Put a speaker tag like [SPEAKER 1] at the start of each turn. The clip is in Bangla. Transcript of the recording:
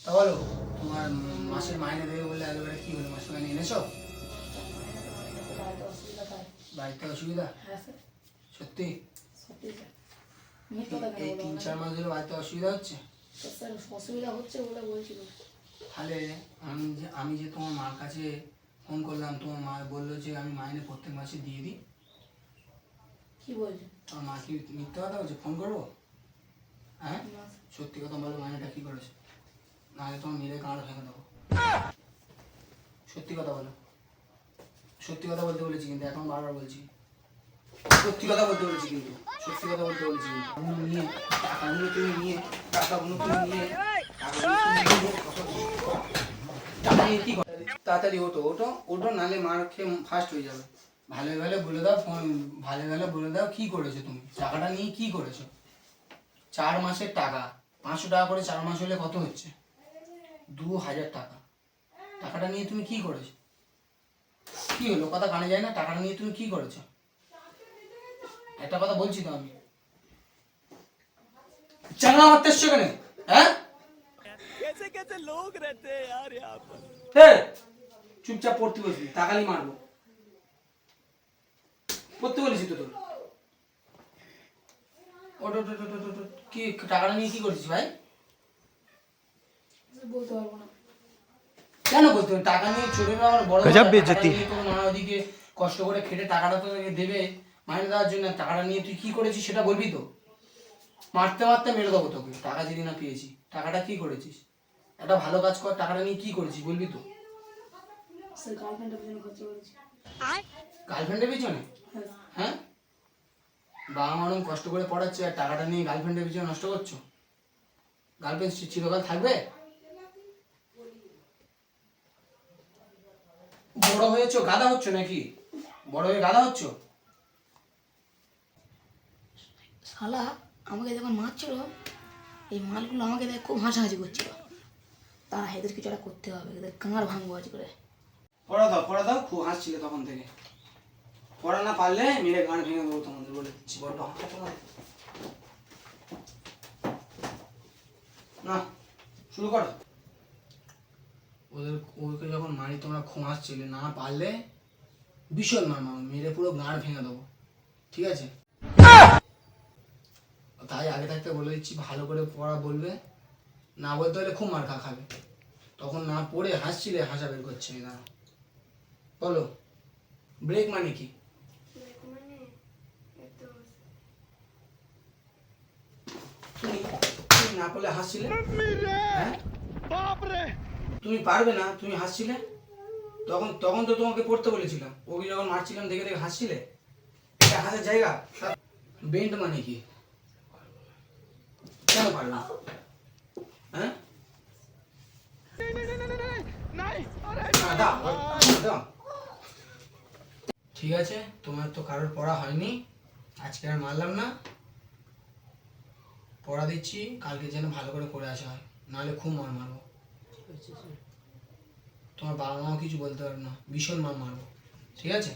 [SPEAKER 1] তা বলো তোমার মাসের মাইনে দেবে বলে একেবারে কি হলো, মাসের মাইনে এনেছো? বাড়িতে অসুবিধা? সত্যি? এই 3-4 মাস ধরে বাড়িতে অসুবিধা হচ্ছে?
[SPEAKER 2] অসুবিধা হচ্ছে বলে বলছিল।
[SPEAKER 1] তাহলে আমি যে তোমার মার কাছে ফোন করলাম, তোমার মা বললো যে আমি মাইনে প্রত্যেক মাসে দিয়ে দিই।
[SPEAKER 2] কি বলছো?
[SPEAKER 1] তোমার মা কি মিথ্যা কথা বলছে? ফোন করবো? হ্যাঁ সত্যি কথা বলো, মাইনেটা কি করেছে? নাহলে তোমার মেরে কাঁড় ভেঙে দেবো। সত্যি কথা বলো। সত্যি কথা বলতে বলেছি কিন্তু, এখন বারবার বলছি সত্যি কথা বলতে বলেছি কিন্তু, সত্যি কথা বলতে বলেছি কিন্তু। নিয়ে টাকাগুলো তুমি নিয়ে টাকা নিয়ে কি করে? তাড়াতাড়ি ওঠো ওঠো ওঠো, নাহলে মার খেয়ে ফার্স্ট হয়ে যাবে। ভালো ভালো বলে দাও, ভালো ভালো বলে দাও কি করেছো তুমি, টাকাটা নিয়ে কি করেছো? 4 মাসের টাকা, 500 টাকা করে 4 মাস হলে কত হচ্ছে? 2000 টাকা। টাকাটা নিয়ে তুমি কি করেছো? কি হলো, কথা কানে যায় না? টাকাটা নিয়ে তুমি কি করেছো? একটা কথা বলছি তো আমি। চাংলা মারতে এসছো কেন? হ্যাঁ
[SPEAKER 3] कैसे कैसे लोग रहते हैं यार यहाँ पर।
[SPEAKER 1] চুপচাপ পড়তে বসবি, টাকালি মারবো। পড়তে বলেছি তো তোর। ওট ওট ওট ওট ওট। কি টাকাটা নিয়ে কি করছিস ভাই?
[SPEAKER 2] বলতে পারবো না।
[SPEAKER 1] কেন বলতে হবে? টাকা নিয়ে চলে আমার বড়
[SPEAKER 3] গজব বেইজ্জতি।
[SPEAKER 1] তোর মা ওদিকে কষ্ট করে খেটে টাকাটা তো দেবে মাইনে দেওয়ার জন্য, টাকাটা নিয়ে তুই কি করেছিস সেটা বলবি তো? মারতে মারতে মেরে দেবো তোকে, টাকা যদি না পেয়েছি। টাকাটা কি করেছিস? একটা ভালো কাজ কর, টাকাটা নিয়ে কি করেছিস বলবি তো?
[SPEAKER 2] স্যার গার্লফ্রেন্ডের পিছনে খরচা করেছি।
[SPEAKER 1] গার্লফ্রেন্ডের পিছনে? হ্যাঁ বাবা মা অনেক কষ্ট করে পড়াচ্ছে আর টাকাটা নিয়ে গার্লফ্রেন্ডের পিছনে নষ্ট করছো? গার্লফ্রেন্ড চিরকাল থাকবে? বড় হয়েছো গাধা হচ্ছ নাকি? বড় হয়ে গাধা হচ্ছ?
[SPEAKER 2] শালা আমাকে যখন মারছিল, এই মালগুলো আমাকে দেখে খুব হাসাহাসি করছিল। তারা এদের কিছু একটা করতে হবে, এদের কাঁড় ভাঙবো আজ করে।
[SPEAKER 1] পড়া দাও, খুব হাসছিলে তখন থেকে। পড়া না পারলে মেরে গান ভেঙে দেবো তোমাদের, বলে দিচ্ছি। বড্ড হাঁটা তোমার। না শুরু করো। ওকে যখন মারি তোমরা খুব হাসছিলে, না পারলে ভীষণ মারবো, মেরে পুরো গাঁড় ভেঙে দেবো, ঠিক আছে? তাই আগে থাকতে বলে দিচ্ছি, ভালো করে পড়া বলবে, না বলতে হলে খুব মার খাবে। তখন না পড়ে হাসছিলে, হাসা বের করছে না। বলো ব্রেক মানে কি? তুমি না পড়লে হাসছিলে, হ্যাঁ? তুমি পারবে না, তুমি হাসছিলে। তখন তো তোমাকে পড়তে বলেছিলাম, ওকে যখন মারছিলাম দেখে দেখে হাসছিলে। এটা হাসার জায়গা? বেন্ট মানে কি? কেন পারবে না? হ্যাঁ ঠিক আছে, তোমার তো কারোর পড়া হয়নি, আজকে আর মারলাম না। পড়া দিচ্ছি, কালকে যেন ভালো করে করে আসা হয়, নাহলে খুব মার মারবো। তোমার বাবা মাও কিছু বলতে পারবে না, ভীষণ মার মারবো, ঠিক আছে?